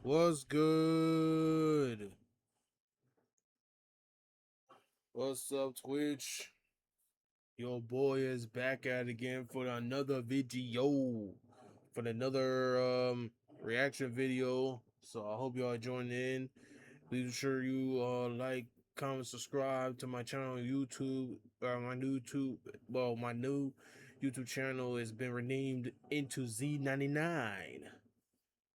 What's good? What's up, Twitch? Your boy is back at it again for another video, for another reaction video. So I hope y'all join in. Please sure you like, comment, subscribe to my channel on YouTube. My new YouTube channel has been renamed into Z99.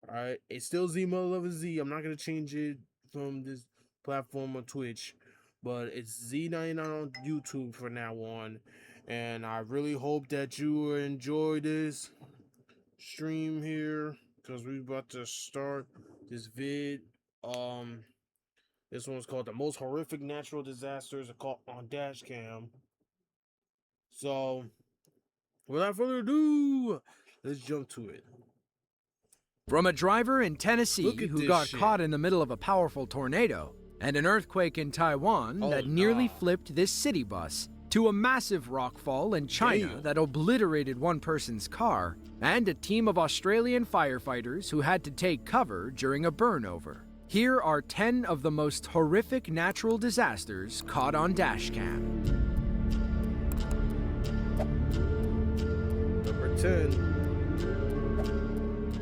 All right, it's still Z Mother Lover Z. I'm not gonna change it from this platform on Twitch, but it's Z99 on YouTube for now on. And I really hope that you enjoy this stream here because we're about to start this vid. Um, this one's called "The Most Horrific Natural Disasters caught on Dashcam." So, without further ado, let's jump to it. From a driver in Tennessee who got caught in the middle of a powerful tornado and an earthquake in Taiwan that nearly flipped this city bus, to a massive rockfall in China that obliterated one person's car, and a team of Australian firefighters who had to take cover during a burnover. Here are 10 of the most horrific natural disasters caught on Dashcam. Number 10.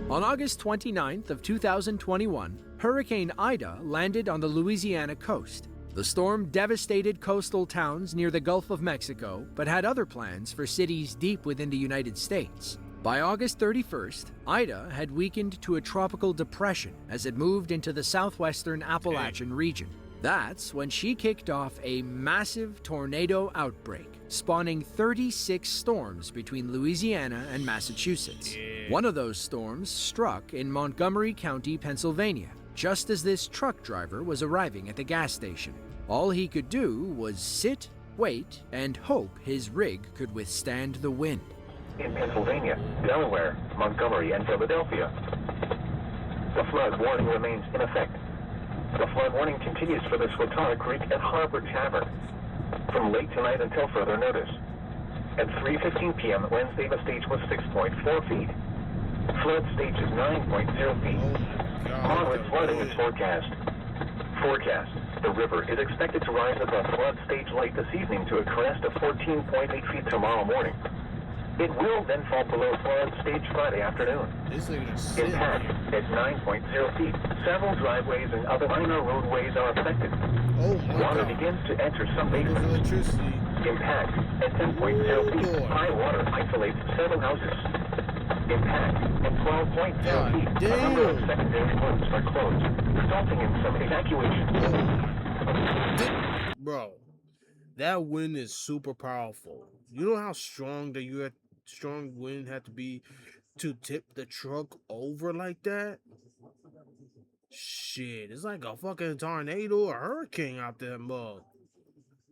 On August 29th of 2021, Hurricane Ida landed on the Louisiana coast. The storm devastated coastal towns near the Gulf of Mexico, but had other plans for cities deep within the United States. By August 31st, Ida had weakened to a tropical depression as it moved into the southwestern Appalachian region. That's when she kicked off a massive tornado outbreak, spawning 36 storms between Louisiana and Massachusetts. One of those storms struck in Montgomery County, Pennsylvania, just as this truck driver was arriving at the gas station. All he could do was sit, wait, and hope his rig could withstand the wind. In Pennsylvania, Delaware, Montgomery, and Philadelphia, the flood warning remains in effect. The flood warning continues for the Swatara Creek and Harbor Tavern from late tonight until further notice. At 3:15 p.m. Wednesday, the stage was 6.4 feet. Flood stage is 9.0 feet. Moderate flooding is forecast. The river is expected to rise above flood stage late this evening to a crest of 14.8 feet tomorrow morning. It will then fall below flood stage Friday afternoon. Impact at 9.0 feet. Several driveways and other minor roadways are affected. Water begins to enter some basements. Impact at 10.0 feet. High water isolates several houses. Impact at 12.0 feet. A number of secondary roads are closed, resulting in some evacuation. Bro, that wind is super powerful. You know how strong strong wind had to be to tip the truck over like that? Shit, it's like a fucking tornado or hurricane out there, mug.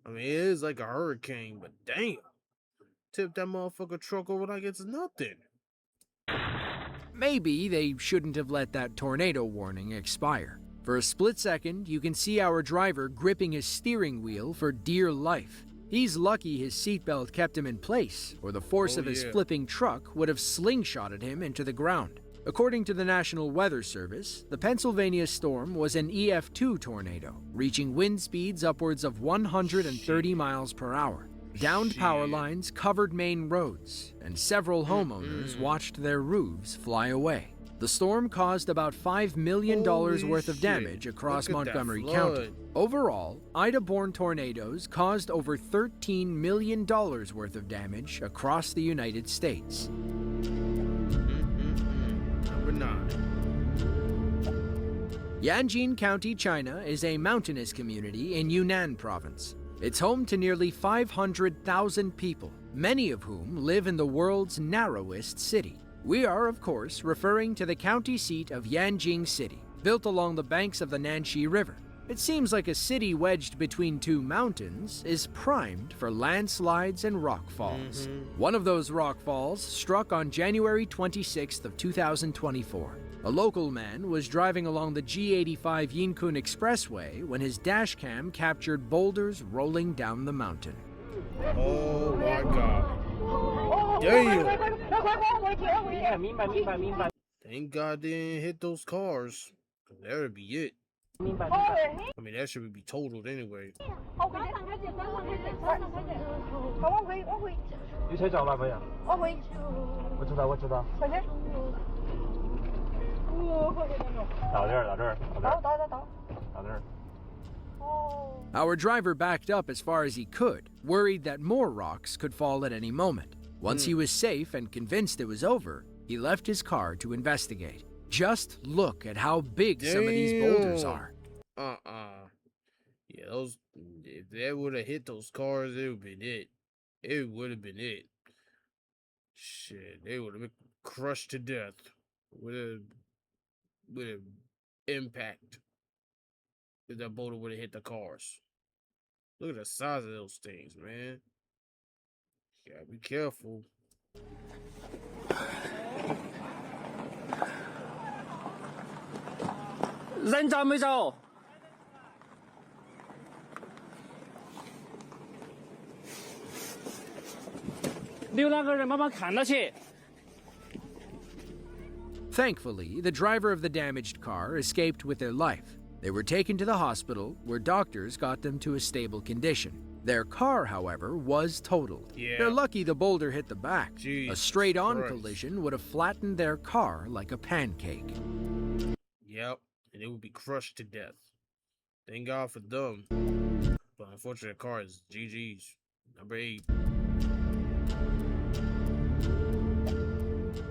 I mean, it is like a hurricane, but damn. Tip that motherfucker truck over like it's nothing. Maybe they shouldn't have let that tornado warning expire. For a split second, you can see our driver gripping his steering wheel for dear life. He's lucky his seatbelt kept him in place, or the force of his flipping truck would have slingshotted him into the ground. According to the National Weather Service, the Pennsylvania storm was an EF2 tornado, reaching wind speeds upwards of 130 miles per hour. Downed power lines covered main roads, and several homeowners watched their roofs fly away. The storm caused about $5 million worth of damage across Montgomery County. Overall, Ida-borne tornadoes caused over $13 million worth of damage across the United States. Number 9. Yanjing County, China is a mountainous community in Yunnan province. It's home to nearly 500,000 people, many of whom live in the world's narrowest city. We are, of course, referring to the county seat of Yanjing City, built along the banks of the Nanxi River. It seems like a city wedged between two mountains is primed for landslides and rockfalls. One of those rockfalls struck on January 26th of 2024. A local man was driving along the G85 Yinkun Expressway when his dashcam captured boulders rolling down the mountain. Oh my god. Damn. Thank God they didn't hit those cars. that would be it. I mean, that should be totaled anyway. 你车找了没有？我知道，我知道。到这儿，到这儿，到这儿。 Our driver backed up as far as he could, worried that more rocks could fall at any moment. Once he was safe and convinced it was over, he left his car to investigate. Just look at how big some of these boulders are. Yeah, those, if that would have hit those cars, it would have been it. It would have been it. Shit, they would have been crushed to death with a impact. If that boulder would have hit the cars. Look at the size of those things, man. You gotta be careful. Thankfully, the driver of the damaged car escaped with their life. They were taken to the hospital, where doctors got them to a stable condition. Their car, however, was totaled. Yeah. They're lucky the boulder hit the back. Jesus a straight-on Christ. collision would have flattened their car like a pancake. Yep, and it would be crushed to death. Thank God for them. But unfortunately, the car is GG's. Number 8.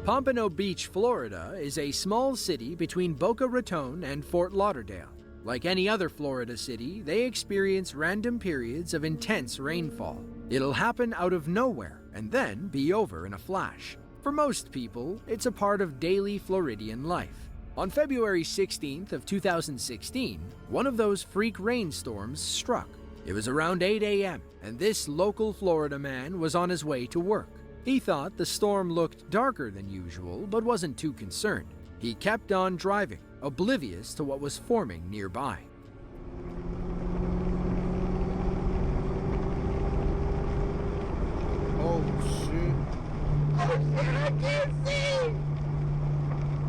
Pompano Beach, Florida is a small city between Boca Raton and Fort Lauderdale. Like any other Florida city, they experience random periods of intense rainfall. It'll happen out of nowhere and then be over in a flash. For most people, it's a part of daily Floridian life. On February 16th of 2016, one of those freak rainstorms struck. It was around 8 a.m., and this local Florida man was on his way to work. He thought the storm looked darker than usual, but wasn't too concerned. He kept on driving, oblivious to what was forming nearby. Oh, shit. Oh shit, I can't see!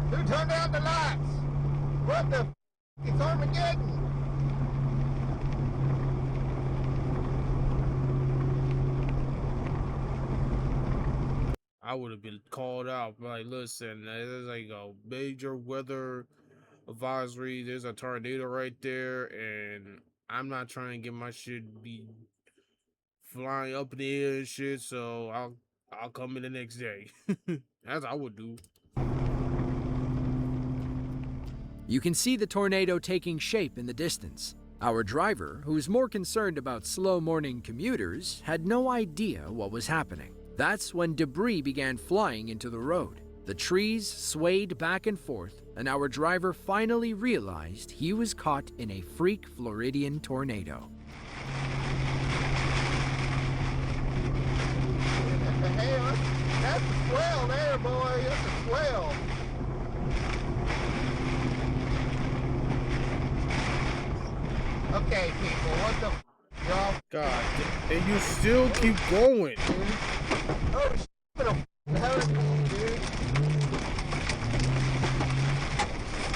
Who turned out the lights? What the f***? It's Armageddon! I would have been called out. Like, listen, there's like a major weather advisory. There's a tornado right there, and I'm not trying to get my shit be flying up in the air and shit. So I'll come in the next day. As I would do. You can see the tornado taking shape in the distance. Our driver, who's more concerned about slow morning commuters, had no idea what was happening. That's when debris began flying into the road. The trees swayed back and forth, and our driver finally realized he was caught in a freak Floridian tornado. Hey, that's a swell there, boy. That's a swell. Okay, people, what the f***, y'all? God, and you still keep going. Oh, shit, what the hurricane, dude.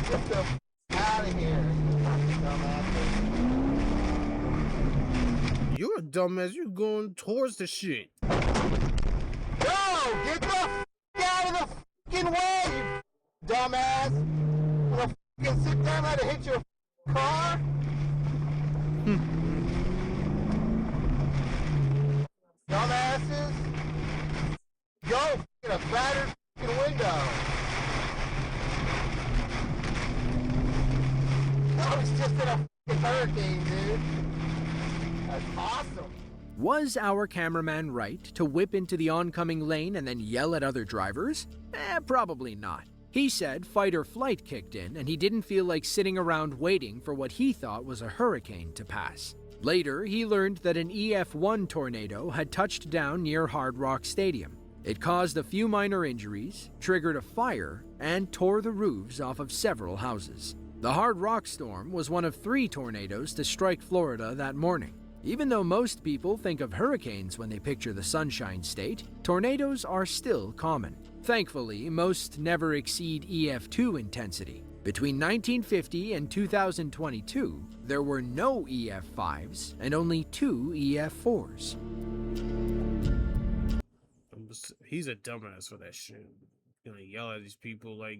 Get the f*** out of here, dumbass. You're a dumbass. You're going towards the shit. Yo, get the f*** out of the f***ing way, you dumbass. Wanna f***ing sit down, let it hit your f***ing car? Dumbasses. Go f***ing a battered f***ing window. That was just in a f***ing hurricane, dude. That's awesome. Was our cameraman right to whip into the oncoming lane and then yell at other drivers? Probably not. He said fight or flight kicked in and he didn't feel like sitting around waiting for what he thought was a hurricane to pass. Later, he learned that an EF1 tornado had touched down near Hard Rock Stadium. It caused a few minor injuries, triggered a fire, and tore the roofs off of several houses. The Hard Rock storm was one of 3 tornadoes to strike Florida that morning. Even though most people think of hurricanes when they picture the Sunshine State, tornadoes are still common. Thankfully, most never exceed EF2 intensity. Between 1950 and 2022, there were no EF5s and only 2 EF4s. He's a dumbass for that shit. Gonna yell at these people like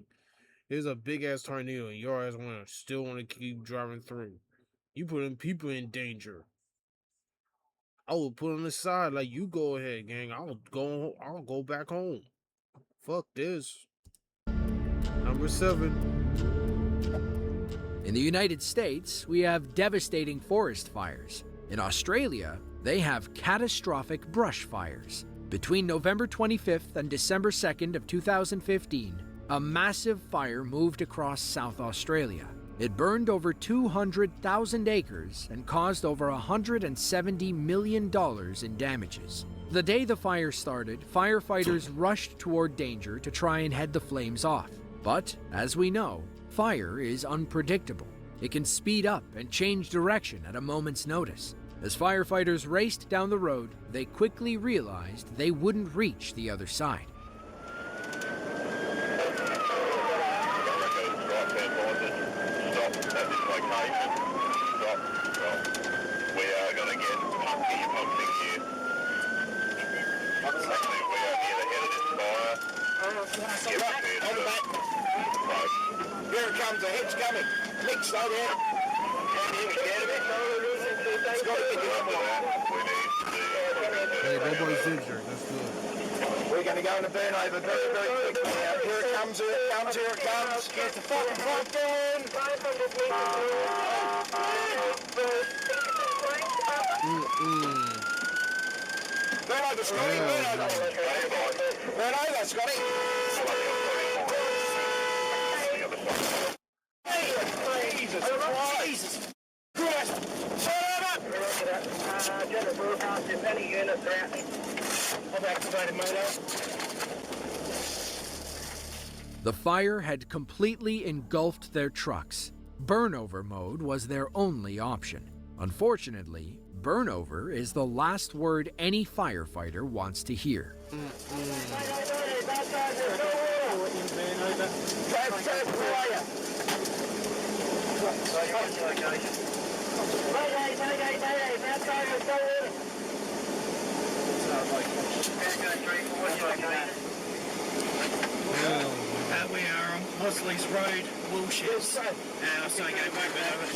there's a big ass tornado and your ass still want to keep driving through. You putting people in danger. I will put on the side like you go ahead, gang. I'll go back home. Fuck this. Number 7. In the United States, we have devastating forest fires. In Australia, they have catastrophic brush fires. Between November 25th and December 2nd of 2015, a massive fire moved across South Australia. It burned over 200,000 acres and caused over $170 million in damages. The day the fire started, firefighters rushed toward danger to try and head the flames off. But, as we know, fire is unpredictable. It can speed up and change direction at a moment's notice. As firefighters raced down the road, they quickly realized they wouldn't reach the other side. Here it comes, the head's coming. Nick, slow down. Hey, nobody's injured. That's good. We're going to go into burnover very, very quickly now. Here it comes, here it comes, here it comes. Get the fucking front down. Burnover, Scotty, burnover. Burnover, Scotty. Jesus Christ. Jesus Christ. Shut up. General broadcast, if any units are out. I've activated motor. The fire had completely engulfed their trucks. Burnover mode was their only option. Unfortunately, burnover is the last word any firefighter wants to hear. We are on Hosley's Road, Wilshire. Our Sunday game won't be over.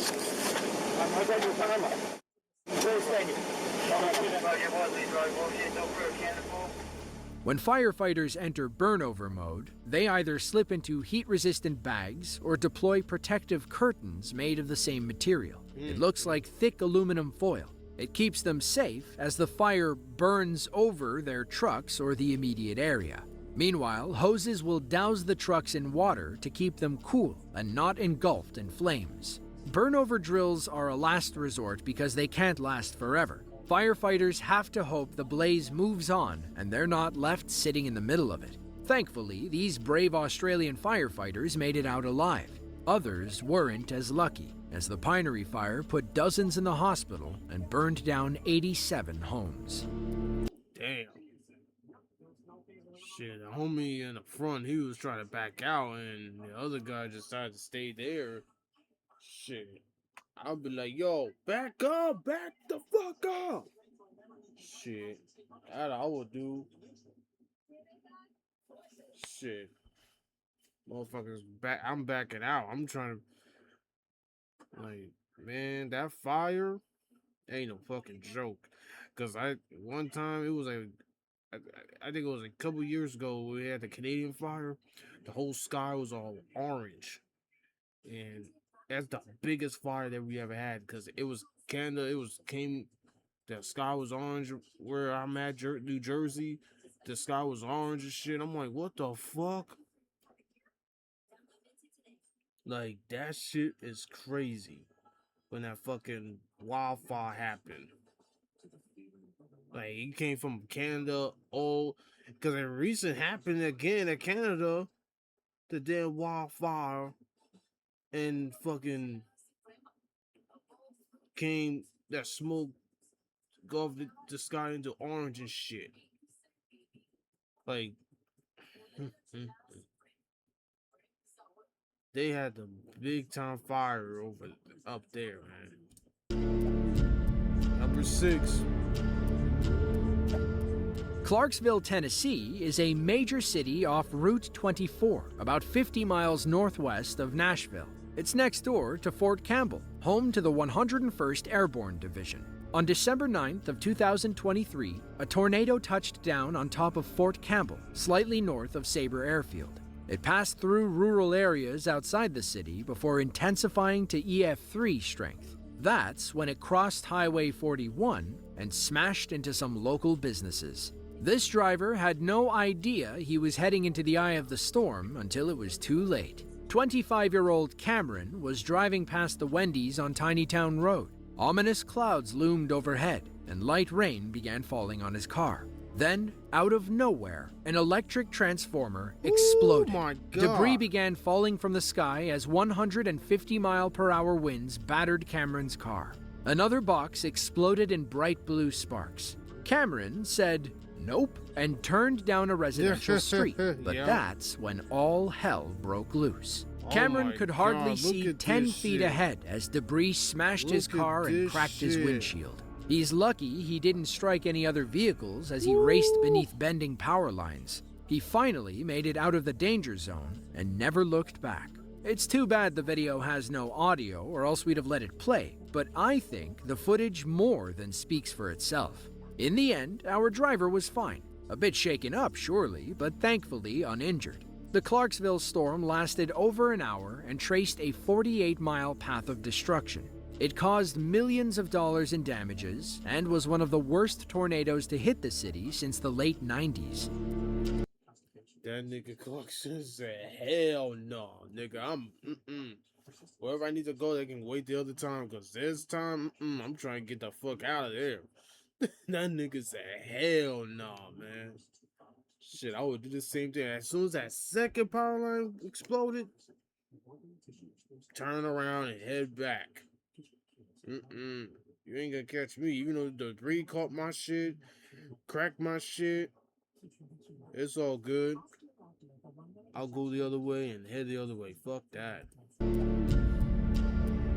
When firefighters enter burnover mode, they either slip into heat-resistant bags or deploy protective curtains made of the same material. It looks like thick aluminum foil. It keeps them safe as the fire burns over their trucks or the immediate area. Meanwhile, hoses will douse the trucks in water to keep them cool and not engulfed in flames. Burnover drills are a last resort because they can't last forever. Firefighters have to hope the blaze moves on and they're not left sitting in the middle of it. Thankfully, these brave Australian firefighters made it out alive. Others weren't as lucky, as the pinery fire put dozens in the hospital and burned down 87 homes. Damn. Shit, the homie in the front, he was trying to back out, and the other guy just decided to stay there. Shit. I'll be like, yo, back up, back the fuck up. Shit. That I would do. Shit. Motherfuckers back, I'm backing out. I'm trying to, like, man, that fire ain't no fucking joke. Cause one time it was like, I think it was a couple years ago we had the Canadian fire. The whole sky was all orange, and that's the biggest fire that we ever had. Cause it was Canada. The sky was orange where I'm at, New Jersey. The sky was orange and shit. I'm like, what the fuck? Like that shit is crazy. When that fucking wildfire happened. Like, he came from Canada, because it recent happened again in Canada, the damn wildfire, and fucking came, that smoke go the sky into orange and shit. Like, they had the big time fire over up there, man. Number 6. Clarksville, Tennessee is a major city off Route 24, about 50 miles northwest of Nashville. It's next door to Fort Campbell, home to the 101st Airborne Division. On December 9th of 2023, a tornado touched down on top of Fort Campbell, slightly north of Sabre Airfield. It passed through rural areas outside the city before intensifying to EF3 strength. That's when it crossed Highway 41 and smashed into some local businesses. This driver had no idea he was heading into the eye of the storm until it was too late. 25-year-old Cameron was driving past the Wendy's on Tinytown Road. Ominous clouds loomed overhead, and light rain began falling on his car. Then, out of nowhere, an electric transformer exploded. Oh my God. Debris began falling from the sky as 150-mile-per-hour winds battered Cameron's car. Another box exploded in bright blue sparks. Cameron said, "Nope," and turned down a residential street. But Yeah. that's when all hell broke loose. Oh Cameron my could hardly God, look see at 10 this feet shit. ahead as debris smashed his Look at car and this cracked his shit. windshield. He's lucky he didn't strike any other vehicles as he raced beneath bending power lines. He finally made it out of the danger zone and never looked back. It's too bad the video has no audio, or else we'd have let it play, but I think the footage more than speaks for itself. In the end, our driver was fine. A bit shaken up, surely, but thankfully uninjured. The Clarksville storm lasted over an hour and traced a 48-mile path of destruction. It caused millions of dollars in damages and was one of the worst tornadoes to hit the city since the late 90s. That nigga Clarkson said, hell no, nigga. Wherever I need to go, they can wait the other time, because this time, I'm trying to get the fuck out of there. That nigga said, hell no, man. Shit, I would do the same thing. As soon as that second power line exploded, turn around and head back. You ain't gonna catch me. Even though the debris caught my shit, cracked my shit, it's all good. I'll go the other way and head the other way. Fuck that.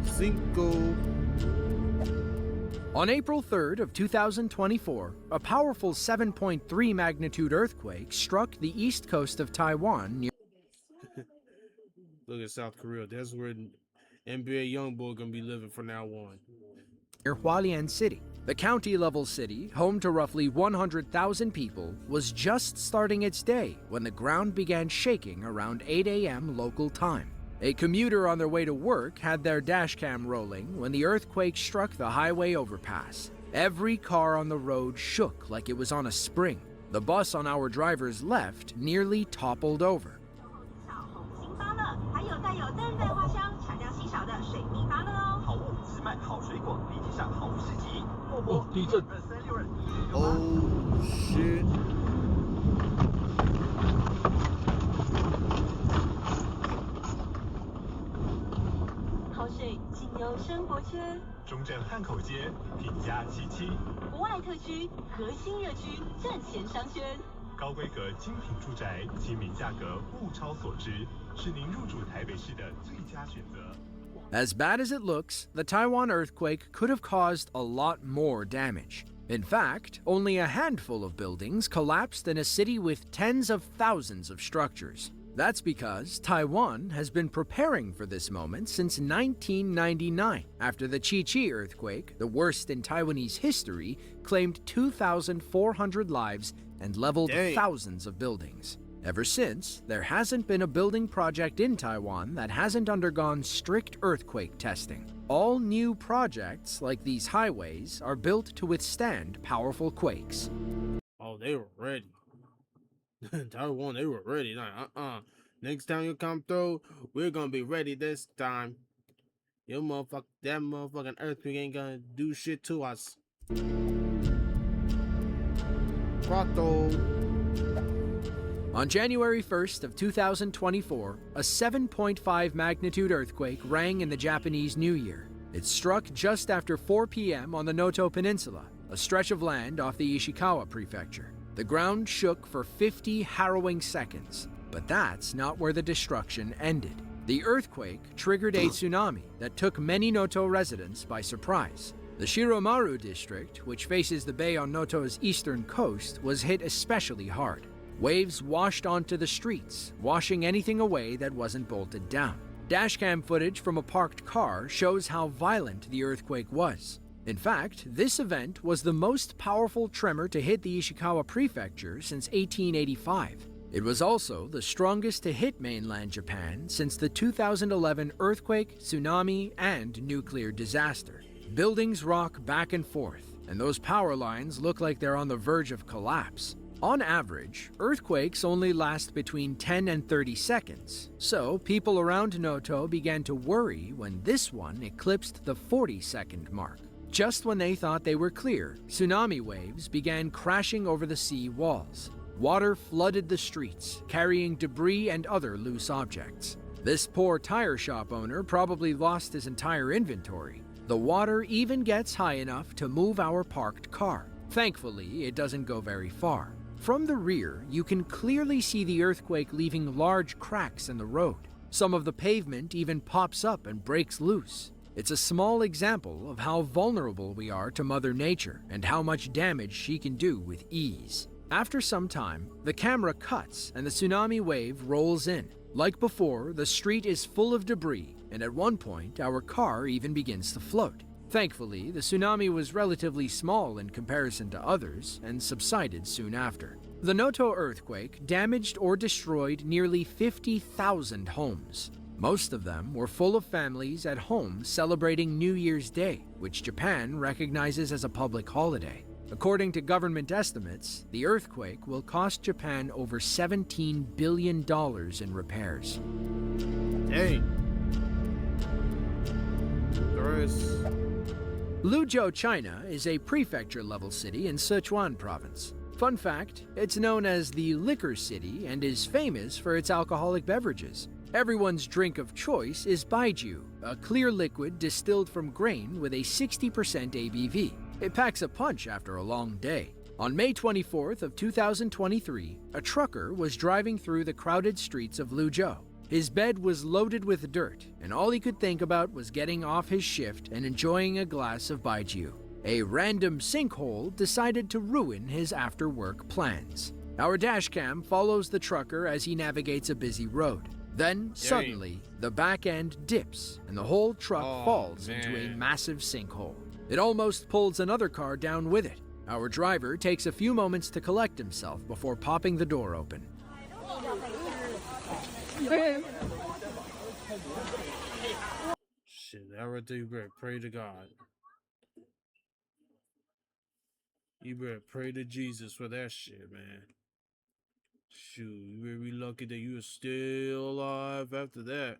Cinco. On April 3rd of 2024, a powerful 7.3 magnitude earthquake struck the east coast of Taiwan near Look at South Korea. That's where NBA Youngboy gonna be living from now on. Hualien City. The county-level city, home to roughly 100,000 people, was just starting its day when the ground began shaking around 8 a.m. local time. A commuter on their way to work had their dashcam rolling when the earthquake struck the highway overpass. Every car on the road shook like it was on a spring. The bus on our driver's left nearly toppled over. Oh shit. As bad as it looks, the Taiwan earthquake could have caused a lot more damage. In fact, only a handful of buildings collapsed in a city with tens of thousands of structures. That's because Taiwan has been preparing for this moment since 1999, after the Chi-Chi earthquake, the worst in Taiwanese history, claimed 2,400 lives and leveled thousands of buildings. Ever since, there hasn't been a building project in Taiwan that hasn't undergone strict earthquake testing. All new projects, like these highways, are built to withstand powerful quakes. Oh, they were ready. Taiwan, they were ready. Like, next time you come through, we're gonna be ready this time. That motherfucking earthquake ain't gonna do shit to us. Prato. On January 1st of 2024, a 7.5 magnitude earthquake rang in the Japanese New Year. It struck just after 4 p.m. on the Noto Peninsula, a stretch of land off the Ishikawa prefecture. The ground shook for 50 harrowing seconds, but that's not where the destruction ended. The earthquake triggered a tsunami that took many Noto residents by surprise. The Shiromaru district, which faces the bay on Noto's eastern coast, was hit especially hard. Waves washed onto the streets, washing anything away that wasn't bolted down. Dashcam footage from a parked car shows how violent the earthquake was. In fact, this event was the most powerful tremor to hit the Ishikawa prefecture since 1885. It was also the strongest to hit mainland Japan since the 2011 earthquake, tsunami, and nuclear disaster. Buildings rock back and forth, and those power lines look like they're on the verge of collapse. On average, earthquakes only last between 10 and 30 seconds, so people around Noto began to worry when this one eclipsed the 40-second mark. Just when they thought they were clear, tsunami waves began crashing over the sea walls. Water flooded the streets, carrying debris and other loose objects. This poor tire shop owner probably lost his entire inventory. The water even gets high enough to move our parked car. Thankfully, it doesn't go very far. From the rear, you can clearly see the earthquake leaving large cracks in the road. Some of the pavement even pops up and breaks loose. It's a small example of how vulnerable we are to Mother Nature and how much damage she can do with ease. After some time, the camera cuts and the tsunami wave rolls in. Like before, the street is full of debris, and at one point, our car even begins to float. Thankfully, the tsunami was relatively small in comparison to others and subsided soon after. The Noto earthquake damaged or destroyed nearly 50,000 homes. Most of them were full of families at home celebrating New Year's Day, which Japan recognizes as a public holiday. According to government estimates, the earthquake will cost Japan over $17 billion in repairs. Dang. Luzhou, China is a prefecture-level city in Sichuan province. Fun fact, it's known as the Liquor City and is famous for its alcoholic beverages. Everyone's drink of choice is baijiu, a clear liquid distilled from grain with a 60% ABV. It packs a punch after a long day. On May 24th of 2023, a trucker was driving through the crowded streets of Luzhou. His bed was loaded with dirt, and all he could think about was getting off his shift and enjoying a glass of baijiu. A random sinkhole decided to ruin his after-work plans. Our dashcam follows the trucker as he navigates a busy road. Then, suddenly, the back end dips, and the whole truck falls into a massive sinkhole. It almost pulls another car down with it. Our driver takes a few moments to collect himself before popping the door open. Shit, that right there, you better pray to God. You better pray to Jesus for that shit, man. Shoot, you better be lucky that you are still alive after that.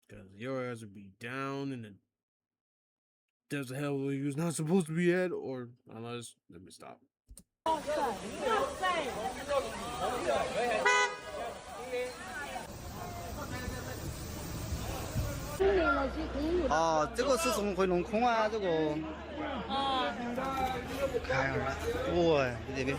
Because your ass would be down in the depths of hell where you was not supposed to be at, or unless, let me stop. 这个是怎么会弄空啊？这个。看一下，对，这边。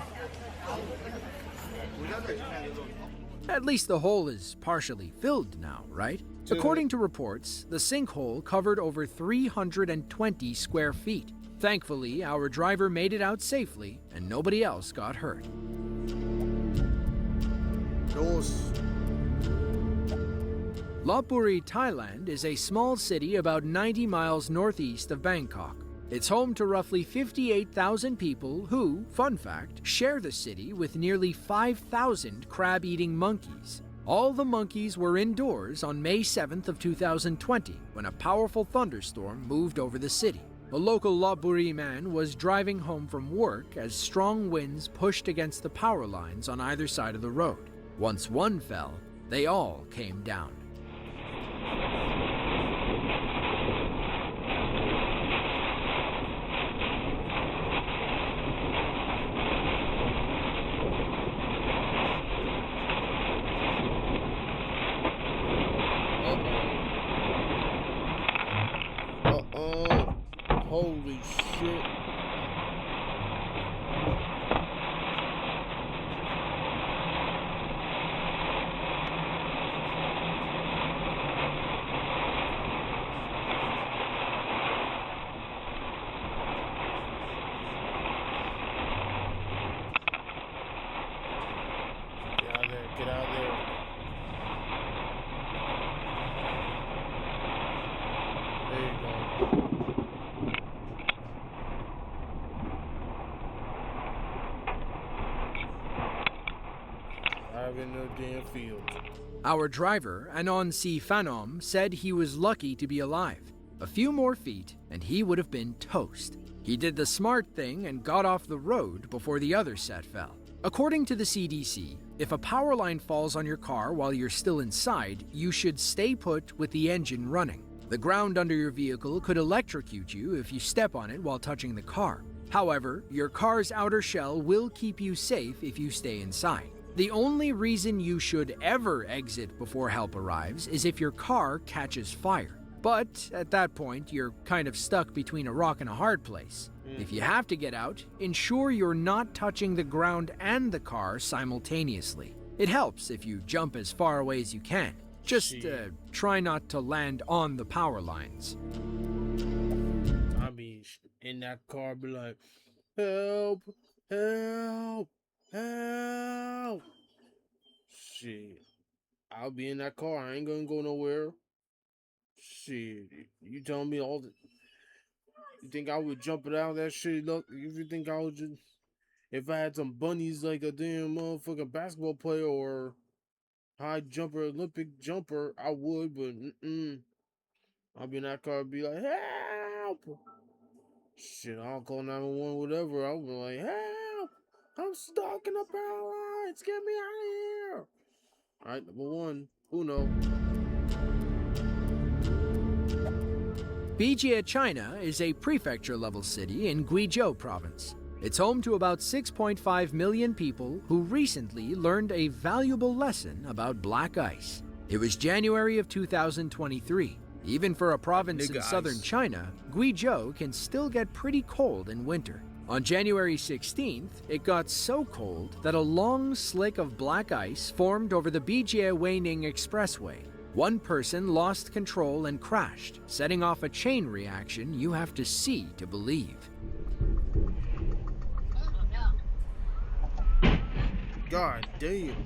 At least the hole is partially filled now, right? According to reports, the sinkhole covered over 320 square feet. Thankfully, our driver made it out safely and nobody else got hurt. Lopburi, Thailand is a small city about 90 miles northeast of Bangkok. It's home to roughly 58,000 people who, fun fact, share the city with nearly 5,000 crab-eating monkeys. All the monkeys were indoors on May 7th of 2020 when a powerful thunderstorm moved over the city. A local Lopburi man was driving home from work as strong winds pushed against the power lines on either side of the road. Once one fell, they all came down. Holy shit. Driving the damn field. Our driver, Anon Si Phanom, said he was lucky to be alive. A few more feet, and he would have been toast. He did the smart thing and got off the road before the other set fell. According to the CDC, if a power line falls on your car while you're still inside, you should stay put with the engine running. The ground under your vehicle could electrocute you if you step on it while touching the car. However, your car's outer shell will keep you safe if you stay inside. The only reason you should ever exit before help arrives is if your car catches fire. But at that point, you're kind of stuck between a rock and a hard place. If you have to get out, ensure you're not touching the ground and the car simultaneously. It helps if you jump as far away as you can. Just try not to land on the power lines. I mean, in that car, be like, help, help, help. Shit. I'll be in that car. I ain't gonna go nowhere. Shit. You telling me all the. You think I would jump it out of that shit? Look, if you think I would just. If I had some bunnies like a damn motherfucking basketball player or high jumper, Olympic jumper, I would, but I'll be in that car and be like, help! Shit, I'll call 911, whatever. I'll be like, help! I'm stuck in the power lines! Get me out of here! Alright, number one, Uno. Bijie, China is a prefecture-level city in Guizhou province. It's home to about 6.5 million people who recently learned a valuable lesson about black ice. It was January of 2023. Even for a province in southern China, Guizhou can still get pretty cold in winter. On January 16th, it got so cold that a long slick of black ice formed over the Bijie-Weining Expressway. One person lost control and crashed, setting off a chain reaction you have to see to believe. God damn.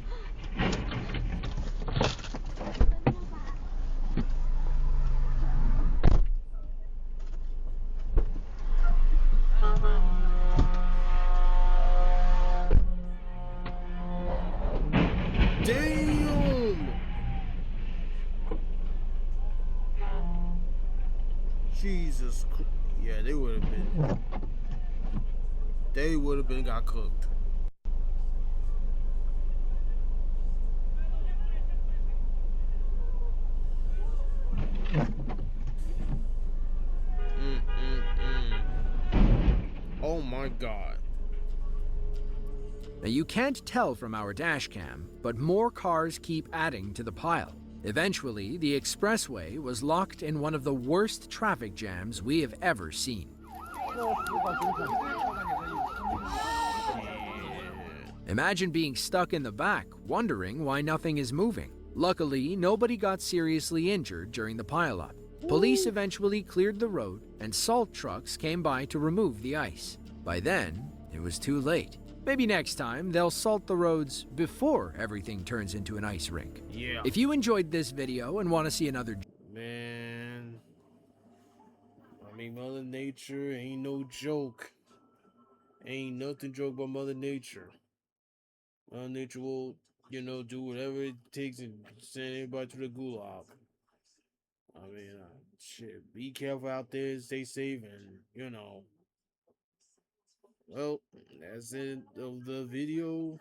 Damn! Jesus Christ. Yeah, they would have been. They would have been got cooked. Oh my God. Now you can't tell from our dashcam, but more cars keep adding to the pile. Eventually, the expressway was locked in one of the worst traffic jams we have ever seen. Imagine being stuck in the back, wondering why nothing is moving. Luckily, nobody got seriously injured during the pileup. Police eventually cleared the road, and salt trucks came by to remove the ice. By then, it was too late. Maybe next time, they'll salt the roads before everything turns into an ice rink. Yeah. If you enjoyed this video and want to see another... Man. I mean, Mother Nature ain't no joke. Ain't nothing joke about Mother Nature. Mother Nature will, do whatever it takes and send everybody to the gulag. I mean, shit, be careful out there, stay safe, and, well, that's it of the video.